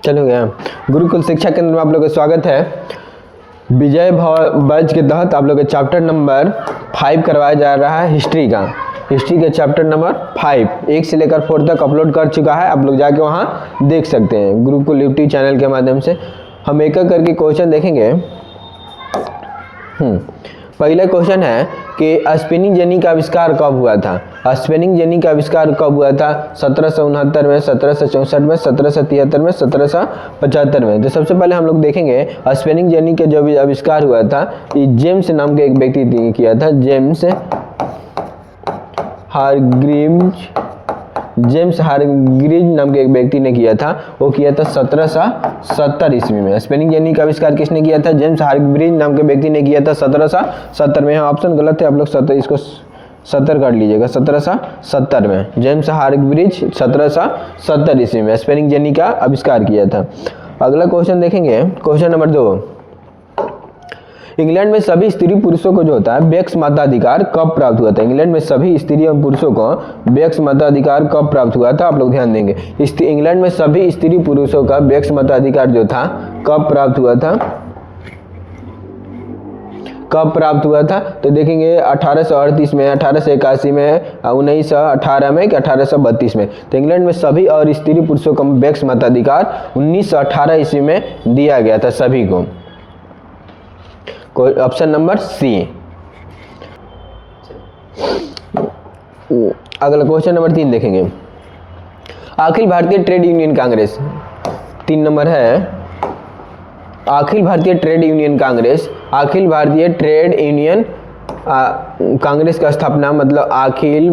चलो गया। गुरुकुल शिक्षा केंद्र में आप लोग का स्वागत है। विजय बैच के तहत आप लोग का चैप्टर नंबर 5 करवाया जा रहा है हिस्ट्री का। हिस्ट्री के चैप्टर नंबर 5 1 से लेकर 4 तक अपलोड कर चुका है, आप लोग जाके वहाँ देख सकते हैं गुरुकुल यूट्यूब चैनल के माध्यम से। हम एक एक करके क्वेश्चन देखेंगे। पहला क्वेश्चन है कि स्पिनिंग जेनी का आविष्कार कब हुआ था। स्पिनिंग जेनी का आविष्कार कब हुआ था? 1769 में, 1764 में, 1773 में, 1775 में। तो सबसे पहले हम लोग देखेंगे स्पिनिंग जेनी का जो आविष्कार हुआ था ये जेम्स नाम के एक व्यक्ति ने किया था। जेम्स हारग्रीव्ज नाम के एक व्यक्ति ने किया था। वो किया था 1770 ईस्वी में। स्पिनिंग जेनी का आविष्कार किसने किया था? जेम्स हारग्रीव्ज नाम के व्यक्ति ने किया था 1770 में। यहाँ ऑप्शन गलत है, आप लोग 70 कर लीजिएगा। 1770 में जेम्स हारग्रीव्ज 1770 ईस्वी में स्पिनिंग जेनी का आविष्कार किया था। अगला क्वेश्चन देखेंगे, क्वेश्चन नंबर 2। इंग्लैंड में सभी स्त्री पुरुषों को जो होता है व्यक्ति मताधिकार कब प्राप्त हुआ था? इंग्लैंड में सभी स्त्री एवं पुरुषों को व्यक्ति मताधिकार कब प्राप्त हुआ था? आप लोग ध्यान देंगे। इंग्लैंड में सभी स्त्री पुरुषों का व्यक्ति मताधिकार जो था कब प्राप्त हुआ था? कब प्राप्त हुआ था? तो देखेंगे 1838 में, 1881 में, 1918 में कि 1832 में। तो इंग्लैंड में सभी और स्त्री पुरुषों का व्यक्ति मताधिकार 1918 ईस्वी में दिया गया था सभी को। Option number C. अगला क्वेश्चन नंबर 3 देखेंगे। Akhil Bharatiya trade union Congress 3 number है। Akhil Bharatiya trade union Congress, Akhil Bharatiya trade union Congress का स्थापना मतलब Akhil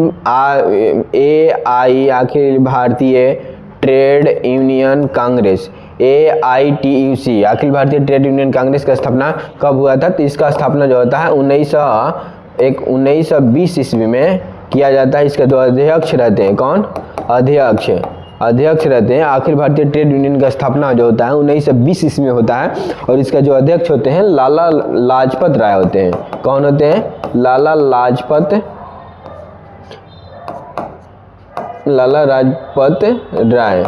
Bharatiya trade union Congress AITUC Akhil Bharatiya trade union Congress का स्थापना कब हुआ था? तो इसका स्थापना जो होता है 1920 ईस्वी में किया जाता है। इसके 2 अध्यक्ष रहते हैं। कौन? अध्यक्ष रहते हैं। अखिल भारतीय ट्रेड यूनियन का स्थापना जो होता है 1920 ईस्वी में होता है और इसका जो अध्यक्ष होते हैं लाला लाजपत राय होते हैं। कौन होते हैं? लाला लाजपत राय,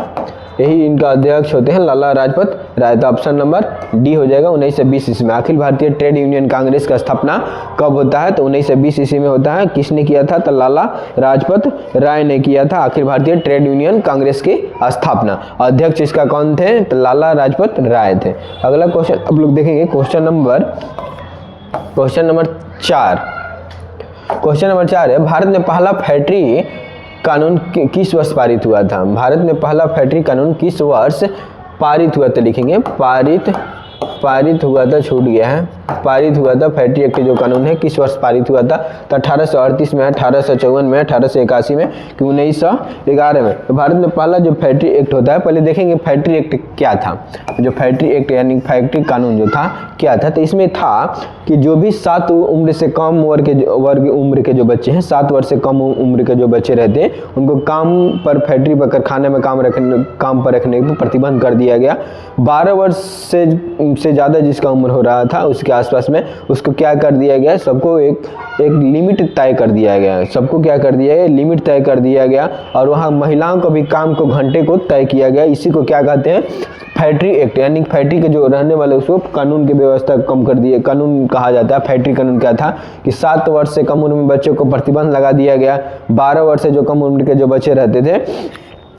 यही इनका अध्यक्ष होते हैं लाला लाजपत राय। तो ऑप्शन नंबर डी हो जाएगा 1920 ईस्वी में। अखिल भारतीय ट्रेड यूनियन कांग्रेस का स्थापना कब होता है? तो 1920 ईस्वी में होता है। किसने किया था? तो लाला लाजपत राय ने किया था अखिल भारतीय ट्रेड यूनियन कांग्रेस की स्थापना। अध्यक्ष इसका कौन थे? तो लाला लाजपत राय थे। अगला क्वेश्चन आप लोग देखेंगे, क्वेश्चन नंबर 4। क्वेश्चन नंबर 4 है, भारत में पहला फैक्ट्री कानून किस वर्ष पारित हुआ था? भारत में पहला फैक्ट्री कानून किस वर्ष पारित हुआ था? लिखेंगे पारित हुआ था, छूट गया है। पारित हुआ था फैक्ट्री एक्ट जो कानून है किस वर्ष पारित हुआ था? तो 1838 में, 1854 में, 1881 में कि 1911 में। तो भारत में पहला जो फैक्ट्री एक्ट होता है, पहले देखेंगे फैक्ट्री एक्ट क्या था। जो फैक्ट्री एक्ट यानी फैक्ट्री कानून जो था क्या था? तो इसमें था कि जो भी 7 उम्र से कम वर्ग उम्र के जो बच्चे हैं, 7 वर्ष से कम उम्र के जो बच्चे रहते हैं उनको काम पर, फैक्ट्री पर, कारखाने में काम पर रखने पर प्रतिबंध कर दिया गया। 12 वर्ष से ज़्यादा जिसका उम्र हो रहा था उसके आसपास में उसको क्या कर दिया गया? सबको एक लिमिट तय कर दिया गया। सबको क्या कर दिया गया? लिमिट तय कर दिया गया। और वहाँ महिलाओं को भी काम को घंटे को तय किया गया। इसी को क्या कहते हैं? Factory act. यानी फैक्ट्री के जो रहने वाले उसको कानून की व्यवस्था कम कर दिए, कानून कहा जाता है। फैक्ट्री कानून क्या था कि 7 वर्ष से कम उम्र में बच्चों को प्रतिबंध लगा दिया गया। 12 वर्ष से जो कम उम्र के जो बच्चे रहते थे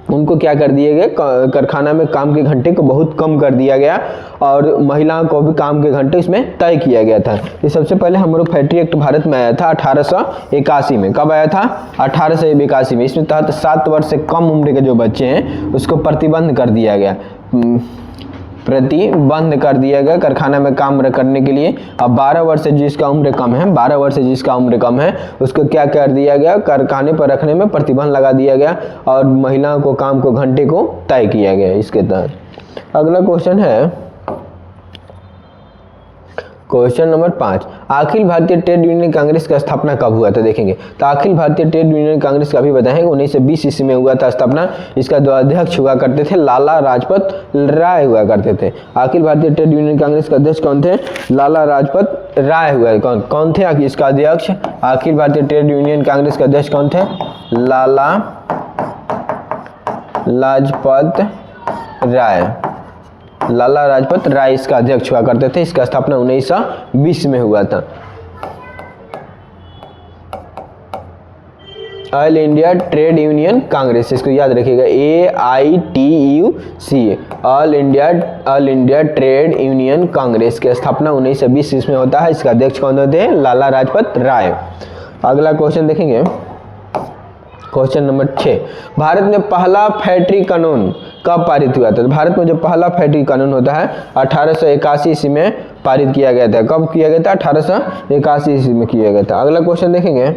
उनको क्या कर दिए गए? कारखाना में काम के घंटे को बहुत कम कर दिया गया और महिलाओं को भी काम के घंटे इसमें तय किया गया था। ये सबसे पहले हमारा फैक्ट्री एक्ट भारत में आया था 1881 में। कब आया था? 1881 में। इसमें तहत 7 वर्ष से कम उम्र के जो बच्चे हैं उसको प्रतिबंध कर दिया गया, प्रतिबंध कर दिया गया कारखाना में काम करने के लिए। अब 12 वर्ष से जिसका उम्र कम है, 12 वर्ष से जिसका उम्र कम है उसको क्या कर दिया गया? कारखाने पर रखने में प्रतिबंध लगा दिया गया और महिलाओं को काम को घंटे को तय किया गया इसके तहत। अगला क्वेश्चन है question number 5। Akhil Bharatiya trade union Congress का स्थापना कब हुआ था? देखेंगे तो अखिल भारतीय ट्रेड यूनियन कांग्रेस का भी बताएंगे 1920 ईस्वी में हुआ था स्थापना। इसका 2 अध्यक्ष हुआ करते थे, लाला लाजपत राय हुआ करते थे। अखिल भारतीय ट्रेड यूनियन कांग्रेस का अध्यक्ष कौन थे? लाला लाजपत राय हुआ। कौन थे इसका अध्यक्ष? अखिल भारतीय ट्रेड यूनियन कांग्रेस का अध्यक्ष कौन थे? लाला लाजपत राय। लाला लाजपत राय इसका अध्यक्ष हुआ करते थे। इसका स्थापना 1920 में हुआ था। All India trade union Congress, इसको याद रखिएगा, AITUC, all India trade union Congress की स्थापना 1920 में होता है। इसका अध्यक्ष कौन होते हैं? लाला लाजपत राय। अगला क्वेश्चन देखेंगे, क्वेश्चन नंबर 6, भारत में पहला फैक्ट्री कानून कब पारित हुआ था? तो भारत में जो पहला फैक्ट्री कानून होता है 1881 ईस्वी में पारित किया गया था। कब किया गया था? 1881 ईस्वी में किया गया था। अगला क्वेश्चन देखेंगे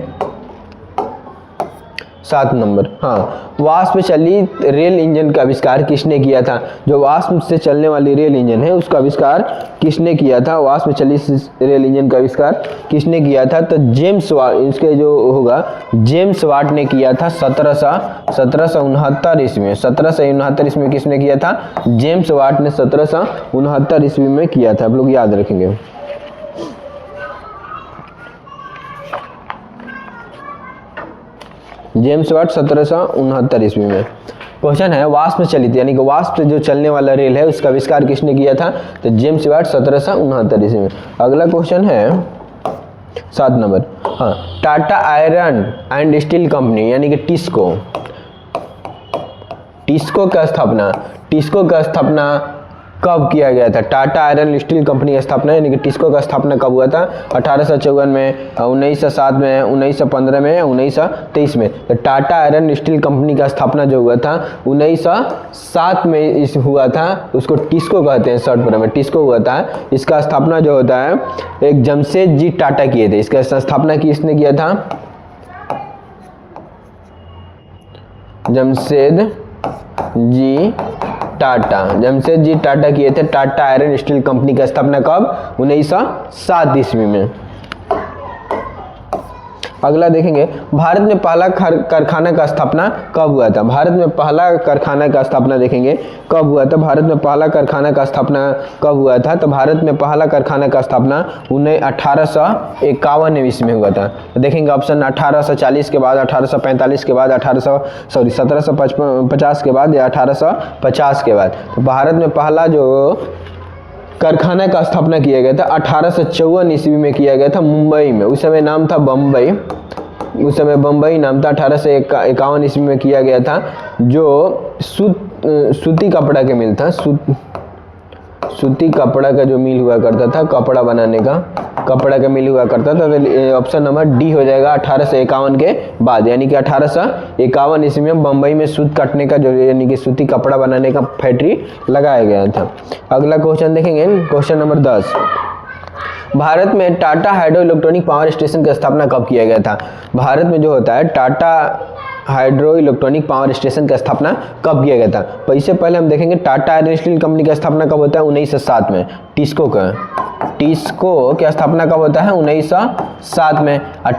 7 नंबर, हाँ, वाष्प में चली रेल इंजन का आविष्कार किसने किया था? जो वाष्प से चलने वाली रेल इंजन है उसका आविष्कार किसने किया था? वाष्प में चली रेल इंजन का आविष्कार किसने किया था? तो जेम्स वाट, इसके जो होगा जेम्स वाट ने किया था 1769 ईस्वी में। 1769 ईस्वी में किसने किया था? जेम्स वाट ने 1769 ईस्वी में किया था। आप लोग याद रखेंगे। जेम्स वाट 1769 ईस्वी में। क्वेश्चन है वाष्प में चलित यानी कि वाष्प से जो चलने वाला रेल है उसका आविष्कार किसने किया था? तो जेम्स वाट 1769 ईस्वी में। अगला क्वेश्चन है 7 नंबर, हाँ, Tata iron and steel company यानी कि टिस्को का स्थापना कब किया गया था? टाटा आयरन स्टील कंपनी की स्थापना यानी कि टिस्को का स्थापना कब हुआ था? 1854 में, 1907 में, 1915 में, 1923 में। तो टाटा आयरन स्टील कंपनी का स्थापना जो हुआ था 1907 में इस हुआ था, उसको टिस्को कहते हैं, शॉर्ट फॉर्म में टिस्को हुआ था। इसका स्थापना जो होता है एक जमशेदजी टाटा किए थे। इसका स्थापना किसने किया था? जमशेदजी टाटा किए थे। टाटा आयरन स्टील कंपनी का स्थापना कब? 1907 ईस्वी में। अगला देखेंगे भारत में पहला कारखाना का स्थापना कब हुआ था? भारत में पहला कारखाना का स्थापना देखेंगे कब हुआ था? भारत में पहला कारखाना का स्थापना कब हुआ था? तो भारत में पहला कारखाना का स्थापना 1851 ईस्वी में हुआ था। तो देखेंगे ऑप्शन 1840 के बाद, 1845 के बाद, 1750 के बाद या 1850 के बाद। तो भारत में पहला जो कारखाना का स्थापना किया गया था 1854 ईस्वी में किया गया था, मुंबई में। उस समय नाम था बम्बई, उस समय बम्बई नाम था। 1851 ईस्वी में किया गया था। जो सूती कपड़ा के मिल था, सूती कपड़ा का जो मिल हुआ करता था, कपड़ा बनाने का कपड़ा का मिल हुआ करता था। तो ऑप्शन नंबर डी हो जाएगा 1851 के बाद, यानी कि 1851 ईस्वी में बम्बई में सूत काटने का जो यानी कि सूती कपड़ा बनाने का फैक्ट्री लगाया गया था। अगला क्वेश्चन देखेंगे, क्वेश्चन नंबर 10, भारत में Tata hydro electronic power station की स्थापना कब किया गया था? भारत में जो होता है Tata hydro electronic power station की स्थापना कब किया गया था? तो इससे पहले हम देखेंगे टाटा आयरन स्टील कंपनी की स्थापना कब होता है? 1907 में। टिस्को की स्थापना कब होता है? 1907 में। और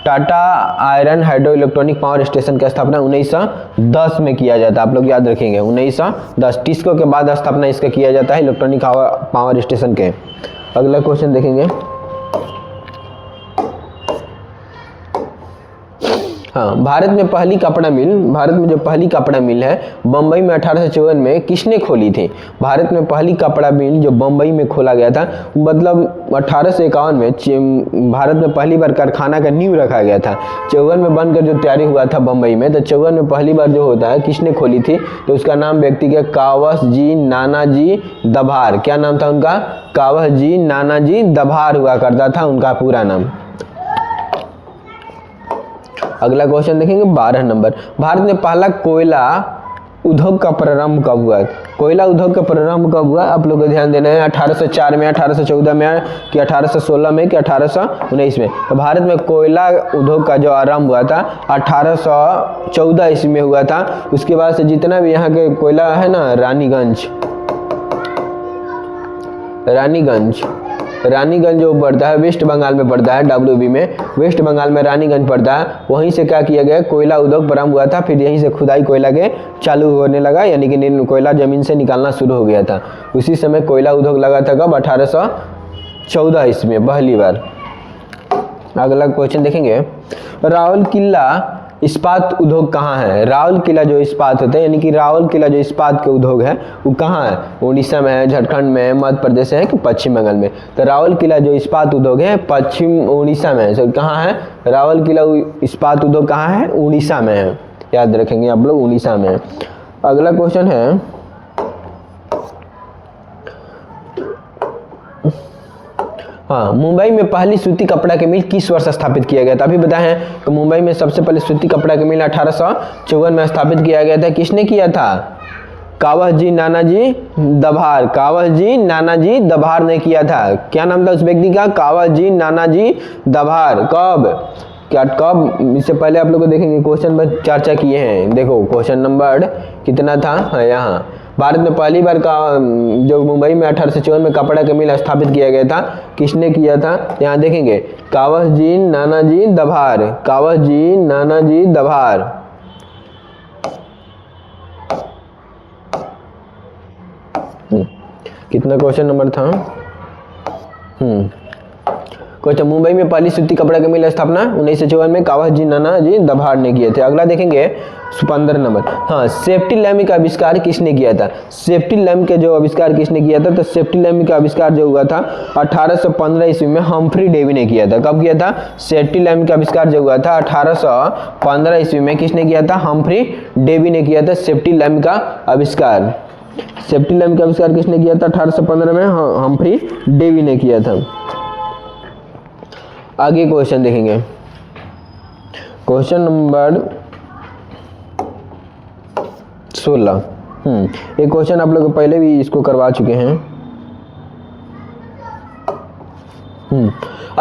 Tata iron hydro electronic power station की स्थापना 1910 में किया जाता है। आप लोग याद रखेंगे 1910। टिस्को के बाद स्थापना इसका किया जाता है इलेक्ट्रॉनिक पावर स्टेशन के। अगला क्वेश्चन देखेंगे, हाँ, भारत में जो पहली कपड़ा मिल है बम्बई में 1854 में किसने खोली थी? भारत में पहली कपड़ा मिल जो बम्बई में खोला गया था, मतलब 1851 में भारत में पहली बार कारखाना का नींव रखा गया था। 54 में बनकर जो तैयारी हुआ था बम्बई में, तो 54 में पहली बार जो होता है किसने खोली थी? तो उसका नाम व्यक्ति का कावसजी नानाजी दभार। क्या नाम था उनका? कावसजी नानाजी दभार हुआ करता था उनका पूरा नाम। अगला क्वेश्चन देखेंगे 12 नंबर, भारत में पहला कोयला उद्योग का प्रारंभ कब हुआ? कोयला उद्योग का प्रारंभ कब हुआ? आप लोगों को ध्यान देना है 1804 में, 1814 में, कि 1816 में, कि 1819 में। तो भारत में कोयला उद्योग का जो आरंभ हुआ था 1814 ईस्वी में हुआ था। उसके बाद से जितना भी यहाँ के कोयला है ना, रानीगंज जो पड़ता है वेस्ट बंगाल में पड़ता है, WB में वेस्ट बंगाल में रानीगंज पड़ता है। वहीं से क्या किया गया? कोयला उद्योग प्रारंभ हुआ था। फिर यहीं से खुदाई कोयला के चालू होने लगा, यानी कि कोयला जमीन से निकालना शुरू हो गया था। उसी समय कोयला उद्योग लगा था कब? 1814 ईस्वी में पहली बार। अगला क्वेश्चन देखेंगे, रावल किला इस्पात उद्योग कहाँ है? राउरकेला जो इस्पात होता है, यानी कि राउरकेला जो इस्पात के उद्योग है वो कहाँ है? उड़ीसा में है, झारखंड में, मध्य प्रदेश है कि पश्चिम बंगाल में? तो राउरकेला जो इस्पात उद्योग है पश्चिम उड़ीसा में है। तो कहाँ है? राउरकेला इस्पात उद्योग कहाँ है? उड़ीसा में है, याद रखेंगे आप लोग, उड़ीसा में है। अगला क्वेश्चन है, हाँ, मुंबई में पहली सूती कपड़ा की मिल किस वर्ष स्थापित किया गया था? अभी बताए हैं कि मुंबई में सबसे पहले सूती कपड़ा की मिल 1854 में स्थापित किया गया था। किसने किया था? कावसजी नानाजी दभार। कावसजी नानाजी दभार ने किया था। क्या नाम था उस व्यक्ति का? कावसजी नानाजी दभार। कब? इससे पहले आप लोग को देखेंगे क्वेश्चन पर चर्चा किए हैं। देखो क्वेश्चन नंबर कितना था यहाँ, भारत में पहली बार का जो मुंबई में 1854 में कपड़ा का मिल स्थापित किया गया था, किसने किया था? यहाँ देखेंगे कावसजी नानाजी दभार। कावसजी नानाजी दभार। कितना क्वेश्चन नंबर था? क्वेश्चन, मुंबई में पहली सूती कपड़ा की मिल स्थापना 1954 में कावसजी नानाजी दभार ने किए थे। अगला देखेंगे 15 नंबर, हाँ, सेफ्टी लैम्प का आविष्कार किसने किया था? सेफ्टी लैम्प के जो आविष्कार किसने किया था? तो सेफ्टी लैम्प का आविष्कार जो हुआ था 1815 ईस्वी में हम्फ्री डेवी ने किया था। कब किया था? सेफ्टी लैम्प का आविष्कार जो हुआ था 1815 ईस्वी में किसने किया था? हम्फ्री डेवी ने किया था सेफ्टी लैम्प का आविष्कार। सेफ्टी लैम्प का आविष्कार किसने किया था? 1815 में हम्फ्री डेवी ने किया था। आगे क्वेश्चन देखेंगे, क्वेश्चन नंबर 16। एक क्वेश्चन आप लोग पहले भी इसको करवा चुके हैं।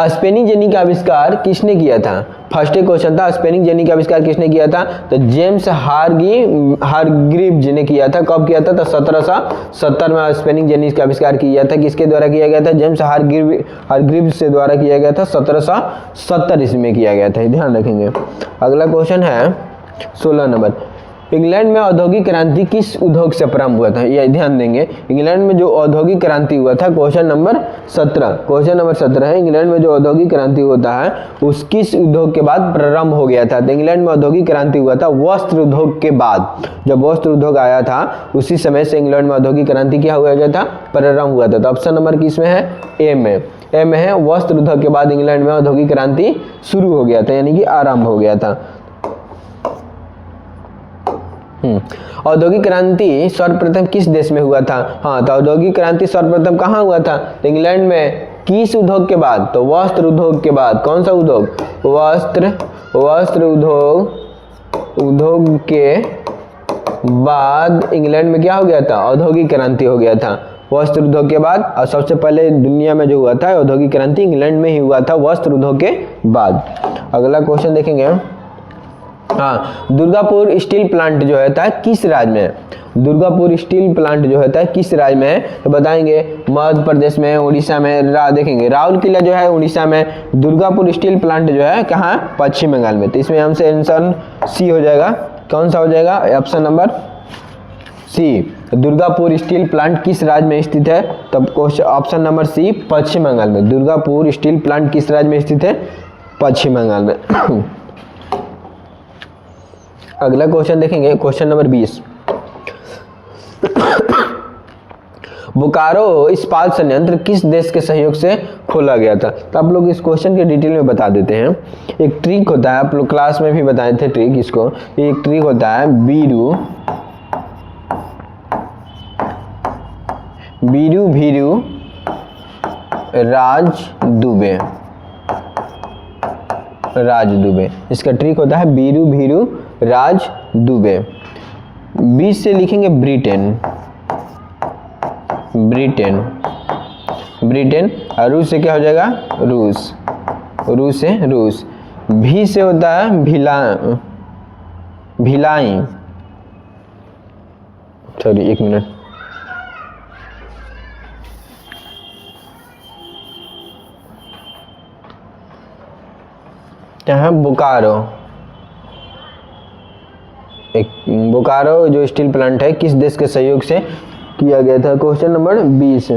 स्पेनिंग जेनी का आविष्कार किसने किया था? फर्स्ट क्वेश्चन था, स्पेनिंग जेनी का आविष्कार किसने किया था? तो जेम्स हारग्रीव्स ने किया था। कब किया था? तो 1770 में स्पेनिंग जेनी का आविष्कार किया था। किसके द्वारा किया गया था? जेम्स हारग्रीव्स से द्वारा किया गया था। 1770 ईस्वी में किया गया था, ध्यान रखेंगे। अगला क्वेश्चन है 16 नंबर, इंग्लैंड में औद्योगिक क्रांति किस उद्योग से प्रारंभ हुआ था? यह ध्यान देंगे, इंग्लैंड में जो औद्योगिक क्रांति हुआ था, क्वेश्चन नंबर 17। क्वेश्चन नंबर 17 है, इंग्लैंड में जो औद्योगिक क्रांति होता है उस किस उद्योग के बाद प्रारंभ हो गया था? तो इंग्लैंड में औद्योगिक क्रांति हुआ था वस्त्र उद्योग के बाद। जब वस्त्र उद्योग आया था उसी समय से इंग्लैंड में औद्योगिक क्रांति क्या हुआ गया था? प्रारंभ हुआ था। तो ऑप्शन नंबर किस में है? ए में। ए में है, वस्त्र उद्योग के बाद इंग्लैंड में औद्योगिक क्रांति शुरू हो गया था, यानी कि आरंभ हो गया था। औद्योगिक क्रांति सर्वप्रथम किस देश में हुआ था? हाँ, तो औद्योगिक क्रांति सर्वप्रथम कहाँ हुआ था? तो इंग्लैंड में। किस उद्योग के बाद? तो वस्त्र उद्योग के बाद। कौन सा उद्योग? वस्त्र उद्योग के बाद इंग्लैंड में क्या हो गया था? औद्योगिक क्रांति हो गया था वस्त्र उद्योग के बाद। और सबसे पहले दुनिया में जो हुआ था औद्योगिक क्रांति इंग्लैंड में ही हुआ था वस्त्र उद्योग के बाद। अगला क्वेश्चन देखेंगे, हाँ, दुर्गापुर स्टील प्लांट जो होता है किस राज्य में है? दुर्गापुर स्टील प्लांट जो होता है किस राज्य में है? तो बताएंगे मध्य प्रदेश में, उड़ीसा में। देखेंगे राउरकेला जो है उड़ीसा में, दुर्गापुर स्टील प्लांट जो है कहाँ? पश्चिम बंगाल में। तो इसमें हमसे आंसर सी हो जाएगा। कौन सा हो जाएगा? Option number C. Durgapur steel plant किस राज्य में स्थित है? तब option number C, Paschim Bangal में। दुर्गापुर स्टील प्लांट किस राज्य में स्थित है? पश्चिम बंगाल में। अगला क्वेश्चन देखेंगे, क्वेश्चन नंबर 20। बोकारो इस्पात संयंत्र किस देश के सहयोग से खोला गया था? तो आप लोग इस क्वेश्चन के डिटेल में बता देते हैं। एक ट्रिक होता है, आप लोग क्लास में भी बताए थे ट्रिक इसको। एक ट्रिक होता है बीरू भीरू राज दुबे। इसका ट्रिक होता है बीरू भीरू राज दुबे। 20 से लिखेंगे ब्रिटेन। और रूस से क्या हो जाएगा? रूस से रूस। भी से होता है भिलाई। सॉरी, एक मिनट। क्या है? बोकारो। बोकारो जो स्टील प्लांट है किस देश के सहयोग से किया गया था? Question number 20।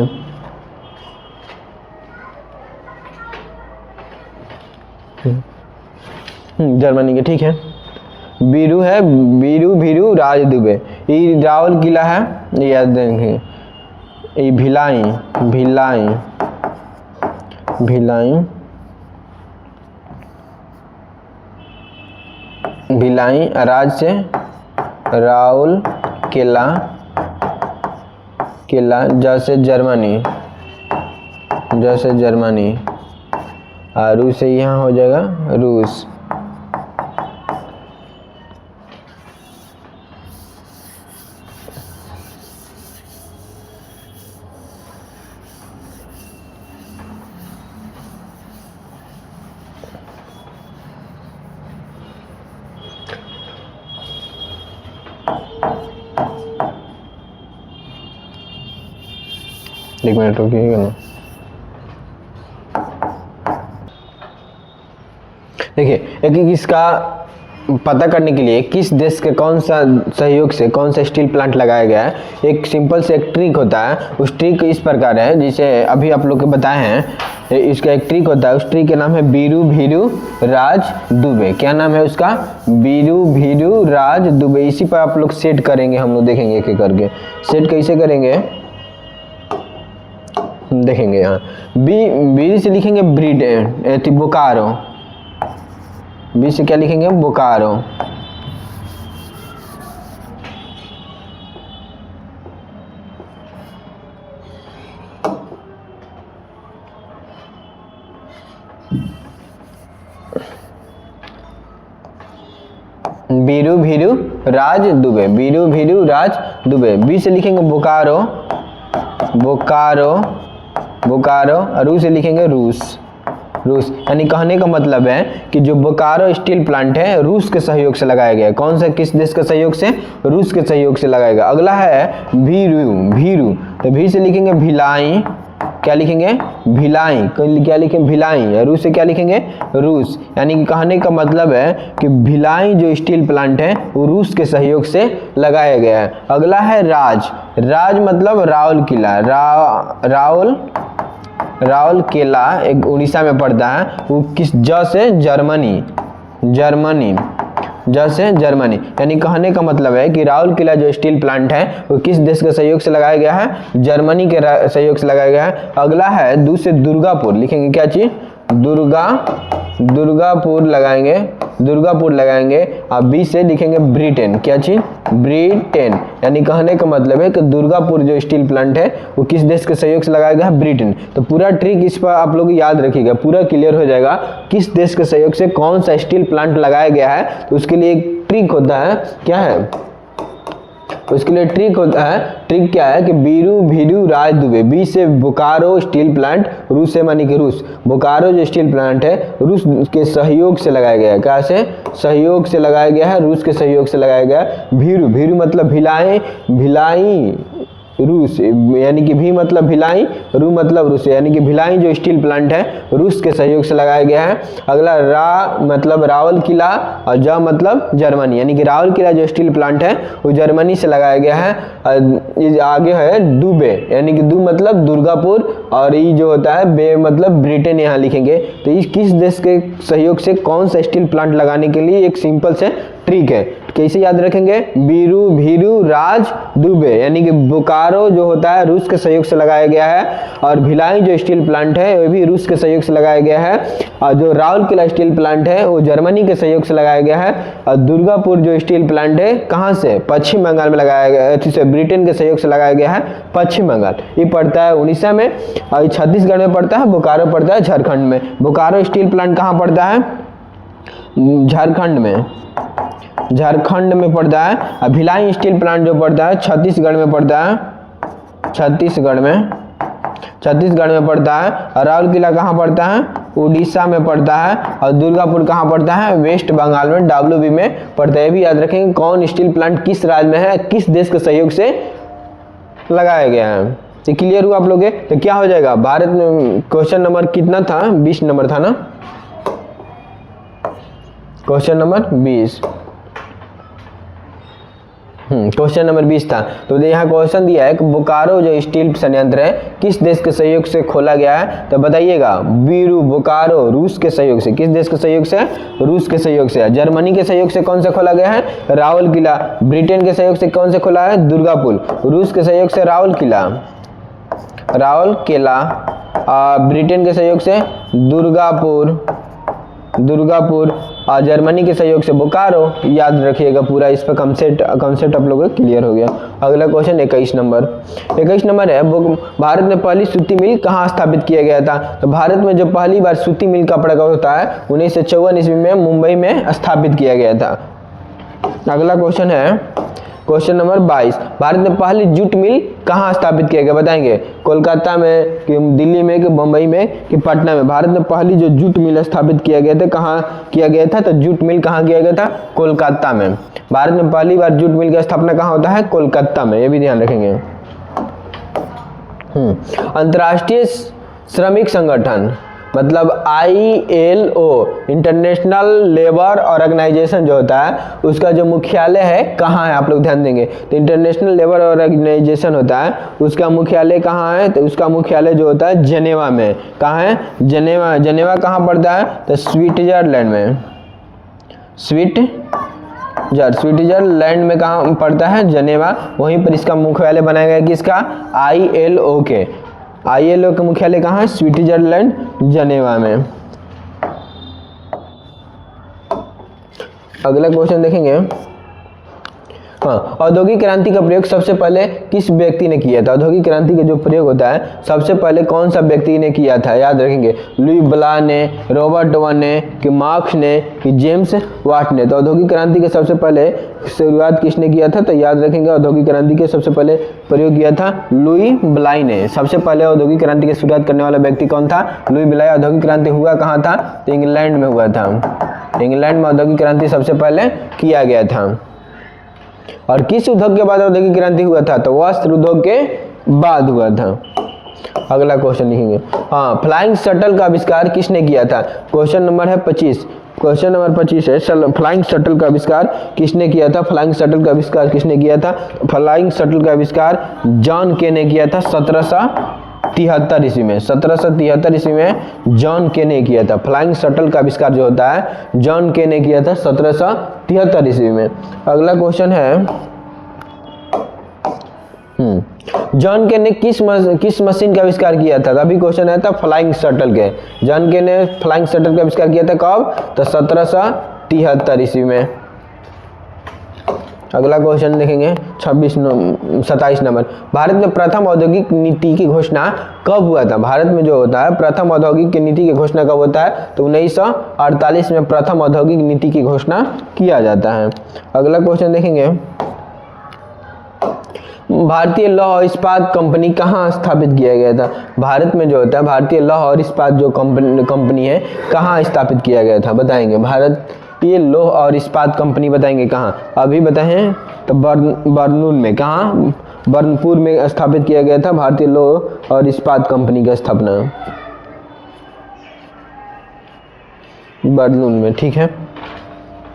जर्मनी के, ठीक है। बीरू है, बीरू भीरू राज दुबे, ये रावल किला है, ये याद देंगे। ये भिलाई, भिलाई, भिलाई, भिलाई, राज से राउल किला, किला, जैसे जर्मनी, जैसे जर्मनी, और रूस से यहाँ हो जाएगा रूस। एक मिनट रुकिएगा ना। देखिए एक इसका पता करने के लिए किस देश के कौन सा सहयोग से कौन सा स्टील प्लांट लगाया गया है, एक सिंपल से एक ट्रिक होता है। उस ट्रिक इस प्रकार है, जिसे अभी आप लोग को बताए हैं। इसका एक ट्रिक होता है, उस ट्रिक का नाम है बीरू भीरू राज दुबे। क्या नाम है उसका? बीरू भीरू राज दुबे। इसी पर आप लोग सेट करेंगे, हम लोग देखेंगे एक एक करके सेट कैसे करेंगे, देखेंगे। यहाँ बी से लिखेंगे ब्रिटेन, बोकारो। बी से क्या लिखेंगे? बोकारो। बीरू भीरू राज दुबे, बीरू भीरू राज दुबे। बी से लिखेंगे बोकारो, बोकारो, बोकारो। और रू से लिखेंगे रूस, रूस। यानी कहने का मतलब है कि जो बोकारो स्टील प्लांट है रूस के सहयोग से लगाया गया है। कौन सा, किस देश के सहयोग से? रूस के सहयोग से लगाया गया। अगला है भीरू, भीरू। तो भी से लिखेंगे भिलाई, क्या लिखेंगे? भिलाई। क्या लिखेंगे? भिलाई। रूस से क्या लिखेंगे? रूस। यानी कि कहने का मतलब है कि भिलाई जो स्टील प्लांट है वो रूस के सहयोग से लगाया गया है। अगला है राज, राज मतलब राउल किला, राउल, राउल केला एक उड़ीसा में पड़ता है। वो किस, ज से जर्मनी, जर्मनी, ज से जर्मनी। यानी कहने का मतलब है कि राउल किला जो स्टील प्लांट है वो किस देश के सहयोग से लगाया गया है? जर्मनी के सहयोग से लगाया गया है। अगला है दू से दुर्गापुर, लिखेंगे क्या चीज? दुर्गा, दुर्गापुर लगाएंगे, दुर्गापुर लगाएंगे। और बी से लिखेंगे ब्रिटेन, क्या चीज? ब्रिटेन। यानी कहने का मतलब है कि दुर्गापुर जो स्टील प्लांट है वो किस देश के सहयोग से लगाया गया है? ब्रिटेन। तो पूरा ट्रिक इस पर आप लोग याद रखिएगा, पूरा क्लियर हो जाएगा किस देश के सहयोग से कौन सा स्टील प्लांट लगाया गया है। तो उसके लिए एक ट्रिक होता है, क्या है उसके लिए? ट्रिक होता है। ट्रिक क्या है कि बीरू भीरू राज दुबे। बी से बोकारो स्टील प्लांट, रूस से मानी कि रूस। बोकारो जो स्टील प्लांट है रूस के सहयोग से लगाया गया है। क्या से? सहयोग से लगाया गया है, रूस के सहयोग से लगाया गया है। भीरू, भीरू मतलब भिलाई, भिलाई रूस। यानी कि भी मतलब भिलाई, रू मतलब रूस। यानी कि भिलाई जो स्टील प्लांट है रूस के सहयोग से लगाया गया है। अगला रा मतलब रावल किला, और ज मतलब जर्मनी। यानी कि रावल किला जो स्टील प्लांट है वो जर्मनी से लगाया गया है। आगे है दुबे, यानी कि दू मतलब दुर्गापुर, और ये जो होता है बे मतलब ब्रिटेन यहाँ लिखेंगे। तो इस किस देश के सहयोग से कौन सा स्टील प्लांट लगाने के लिए एक सिंपल से ट्रिक है। कैसे याद रखेंगे? बीरू भीरू राज दुबे। यानी कि बोकारो जो होता है रूस के सहयोग से लगाया गया है, और भिलाई जो स्टील प्लांट है वो भी रूस के सहयोग से लगाया गया है, और जो राउरकेला स्टील प्लांट है वो जर्मनी के सहयोग से लगाया गया है, और दुर्गापुर जो स्टील प्लांट है कहाँ से? पश्चिम बंगाल में लगाया गया है, ब्रिटेन के सहयोग से लगाया गया है पश्चिम बंगाल। ये पड़ता है उड़ीसा में, और छत्तीसगढ़ में पड़ता है। बोकारो पड़ता है झारखंड में। बोकारो स्टील प्लांट कहाँ पड़ता है? झारखंड में, झारखंड में पड़ता है। और भिलाई स्टील प्लांट जो पड़ता है छत्तीसगढ़ में पड़ता है, छत्तीसगढ़ में, छत्तीसगढ़ में पड़ता है। और राउरकेला कहाँ पड़ता है? उड़ीसा में पड़ता है। और दुर्गापुर कहाँ पड़ता है? वेस्ट बंगाल में, WB में पड़ता है। भी याद रखेंगे कौन स्टील प्लांट किस राज्य में है, किस देश के सहयोग से लगाया गया है। तो क्लियर हुआ आप लोग? तो क्या हो जाएगा भारत में? क्वेश्चन नंबर कितना था? 20 नंबर था ना, क्वेश्चन नंबर 20। क्वेश्चन नंबर 20 था। तो यहाँ क्वेश्चन दिया है कि बोकारो जो स्टील संयंत्र है किस देश के सहयोग से खोला गया है, तो बताइएगा। बीरू बोकारो रूस के सहयोग से, किस देश के सहयोग से? रूस के सहयोग से। जर्मनी के सहयोग से कौन सा खोला गया है? रावल किला। ब्रिटेन के सहयोग से कौन से खोला है? दुर्गापुर। रूस के सहयोग से रावल किला, रावल किला। ब्रिटेन के सहयोग से दुर्गापुर और जर्मनी के सहयोग से बोकारो। याद रखिएगा पूरा, इस पर कंसेप्ट आप लोगों को क्लियर हो गया। अगला क्वेश्चन 21 नंबर है, भारत में पहली सूती मिल कहाँ स्थापित किया गया था? तो भारत में जो पहली बार सूती मिल कपड़ा का होता है 1954 ईस्वी में मुंबई में स्थापित किया गया था। अगला क्वेश्चन है क्वेश्चन नंबर 22, भारत में पहली जूट मिल कहाँ स्थापित किया गया? बताएंगे। कोलकाता में कि दिल्ली में कि मुंबई में कि पटना में? भारत में पहली जो जूट मिल स्थापित किया गया था कहाँ किया गया था? तो जूट मिल कहाँ किया गया था? कोलकाता में। भारत में पहली बार जूट मिल की स्थापना कहाँ होता है? कोलकाता में। ये भी ध्यान रखेंगे। अंतर्राष्ट्रीय श्रमिक संगठन मतलब ILO इंटरनेशनल लेबर ऑर्गेनाइजेशन जो होता है उसका जो मुख्यालय है कहाँ है? आप लोग ध्यान देंगे। तो इंटरनेशनल लेबर ऑर्गेनाइजेशन होता है, उसका मुख्यालय कहाँ है? तो उसका मुख्यालय जो होता है जेनेवा में। कहाँ है? जेनेवा। जेनेवा कहाँ पड़ता है? तो स्विट्जरलैंड में। स्विट्जरलैंड में कहाँ पड़ता है? जेनेवा। वहीं पर इसका मुख्यालय बनाया गया किसका? ILO के। ILO का मुख्यालय कहाँ है? स्विट्जरलैंड, जेनेवा में। अगला क्वेश्चन देखेंगे। औद्योगिक क्रांति का प्रयोग सबसे पहले किस व्यक्ति ने किया था? औद्योगिक क्रांति का जो प्रयोग होता है सबसे पहले कौन सा व्यक्ति ने किया था? याद रखेंगे। लुई ब्ला ने, रॉबर्ट वन ने, कि मार्क्स ने, कि जेम्स वाट ने? तो औद्योगिक क्रांति के सबसे पहले शुरुआत किसने किया था? तो याद रखेंगे औद्योगिक क्रांति के सबसे पहले प्रयोग किया था लुई ब्लाई ने। सबसे पहले औद्योगिक क्रांति की शुरुआत करने वाला व्यक्ति कौन था? लुई ब्लाई। औद्योगिक क्रांति हुआ कहाँ था? तो इंग्लैंड में हुआ था। इंग्लैंड में औद्योगिक क्रांति सबसे पहले किया गया था। और किस उद्योग के बाद औद्योगिक क्रांति हुआ था? तो वस्त्र उद्योग के बाद हुआ था। अगला क्वेश्चन लिखेंगे। फ्लाइंग शटल का आविष्कार किसने किया था? क्वेश्चन नंबर है 25। क्वेश्चन नंबर 25 है फ्लाइंग शटल का आविष्कार किसने किया था? फ्लाइंग शटल का आविष्कार किसने किया था? फ्लाइंग शटल का आविष्कार जॉन के ने किया था 1773 ईस्वी में। 1773 ईस्वी में जॉन के ने किया था। फ्लाइंग शटल का आविष्कार जो होता है जॉन के ने किया था 1773 ईस्वी में। अगला क्वेश्चन है जॉन के ने किस मशीन का आविष्कार किया था? अभी क्वेश्चन आया था फ्लाइंग शटल के। जॉन के ने फ्लाइंग शटल का आविष्कार किया था कब? तो 1773 ईस्वी में। अगला क्वेश्चन देखेंगे 27 नंबर। भारत में प्रथम औद्योगिक नीति की घोषणा कब हुआ था? भारत में जो होता है प्रथम औद्योगिक नीति की घोषणा कब होता है? तो 1948 में प्रथम औद्योगिक नीति की घोषणा किया जाता है। अगला क्वेश्चन देखेंगे। भारतीय लौह और इस्पात कंपनी कहाँ स्थापित किया गया था? भारत में जो होता है भारतीय लौह और इस्पात जो कंपनी है कहाँ स्थापित किया गया था? बताएंगे। भारतीय लौह और इस्पात कंपनी बताएंगे कहाँ? अभी बताएं तो बर्नूल में। कहाँ? बर्नपुर में स्थापित किया गया था भारतीय लौह और इस्पात कंपनी का स्थापना बर्नूल में। ठीक है।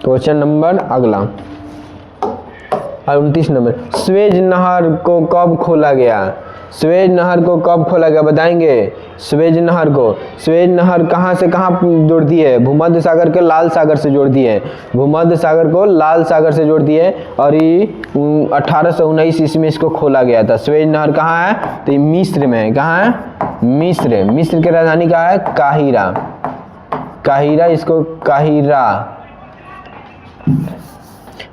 क्वेश्चन नंबर अगला 29 नंबर। स्वेज नहर को कब खोला गया? स्वेज नहर को कब खोला गया? बताएंगे। स्वेज नहर कहाँ से कहाँ जोड़ती है? भूमध्य सागर के लाल सागर से जोड़ती है। भूमध्य सागर को लाल सागर से जोड़ती है और ये 1819 ईस्वी में इसको खोला गया था। स्वेज नहर कहाँ है? तो ये मिस्र में है। कहाँ है? मिस्र। मिस्र की राजधानी कहाँ है? काहिरा। इसको काहिरा।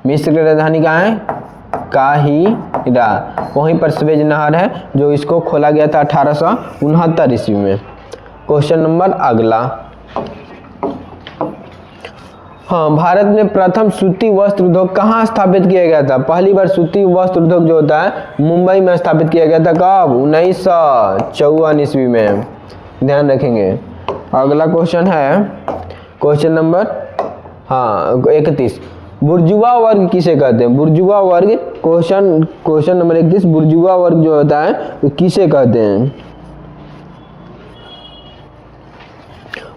मिस्र की राजधानी कहाँ है? काहिरा। वहीं पर स्वेज नहर है जो इसको खोला गया था 1869 ईस्वी में। क्वेश्चन नंबर अगला। भारत में प्रथम सूती वस्त्र उद्योग कहाँ स्थापित किया गया था? पहली बार सूती वस्त्र उद्योग जो होता है मुंबई में स्थापित किया गया था। कब? 1954 ईस्वी में। ध्यान रखेंगे। अगला क्वेश्चन है क्वेश्चन नंबर 31। बुर्जुआ वर्ग किसे कहते हैं? बुर्जुआ वर्ग क्वेश्चन नंबर 31। बुर्जुआ वर्ग जो होता है वो किसे कहते हैं?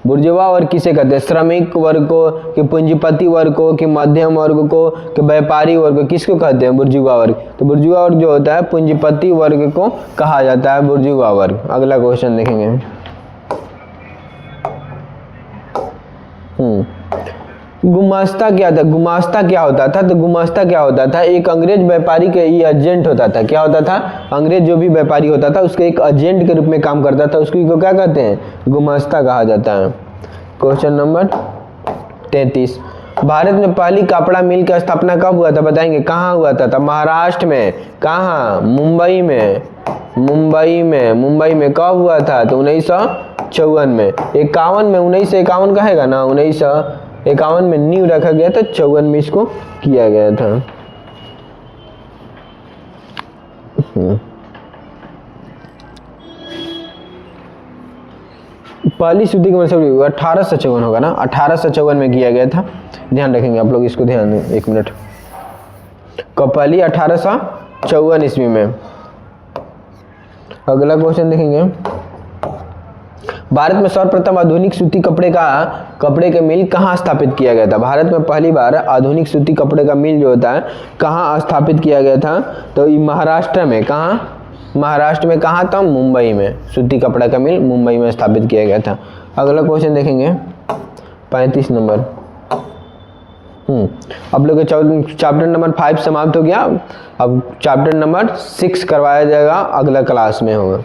बुर्जुआ वर्ग किसे कहते हैं? श्रमिक वर्ग को, कि पूंजीपति वर्ग को, कि मध्यम वर्ग को, कि व्यापारी वर्ग को, किसको कहते हैं? बुर्जुआ वर्ग। तो बुर्जुआ वर्ग जो होता है पूंजीपति वर्ग को कहा जाता है बुर्जुआ वर्ग। अगला क्वेश्चन देखेंगे। गुमास्ता क्या था? गुमास्ता क्या होता था? तो गुमास्ता क्या होता था? एक अंग्रेज व्यापारी के ये एजेंट होता था। क्या होता था? अंग्रेज जो भी व्यापारी होता था उसके एक एजेंट के रूप में काम करता था, उसको क्या कहते हैं? गुमास्ता कहा जाता है। क्वेश्चन नंबर 33, भारत में पहली कपड़ा मिल की स्थापना कब हुआ था? बताएंगे। कहाँ हुआ था? महाराष्ट्र में। कहाँ? मुंबई में। मुंबई में कब हुआ था? तो 1954 में। 51 में, 1951 कहेगा ना, 1951 में नींव रखा गया था, 54 में इसको किया गया था। पहली शुद्धि का मतलब 1854 होगा ना, 1854 में किया गया था। ध्यान रखेंगे आप लोग, इसको ध्यान दें। 1 मिनट। कब? पहली 1854 ईस्वी में। अगला क्वेश्चन देखेंगे। भारत में सर्वप्रथम आधुनिक सूती कपड़े के मिल कहाँ स्थापित किया गया था? भारत में पहली बार आधुनिक सूती कपड़े का मिल जो होता है कहाँ स्थापित किया गया था? तो महाराष्ट्र में। कहाँ? महाराष्ट्र में। कहाँ था? मुंबई में। सूती कपड़ा का मिल मुंबई में स्थापित किया गया था। अगला क्वेश्चन देखेंगे 35 नंबर। अब लोग चैप्टर नंबर 5 समाप्त हो गया। अब चैप्टर नंबर 6 करवाया जाएगा, अगला क्लास में होगा।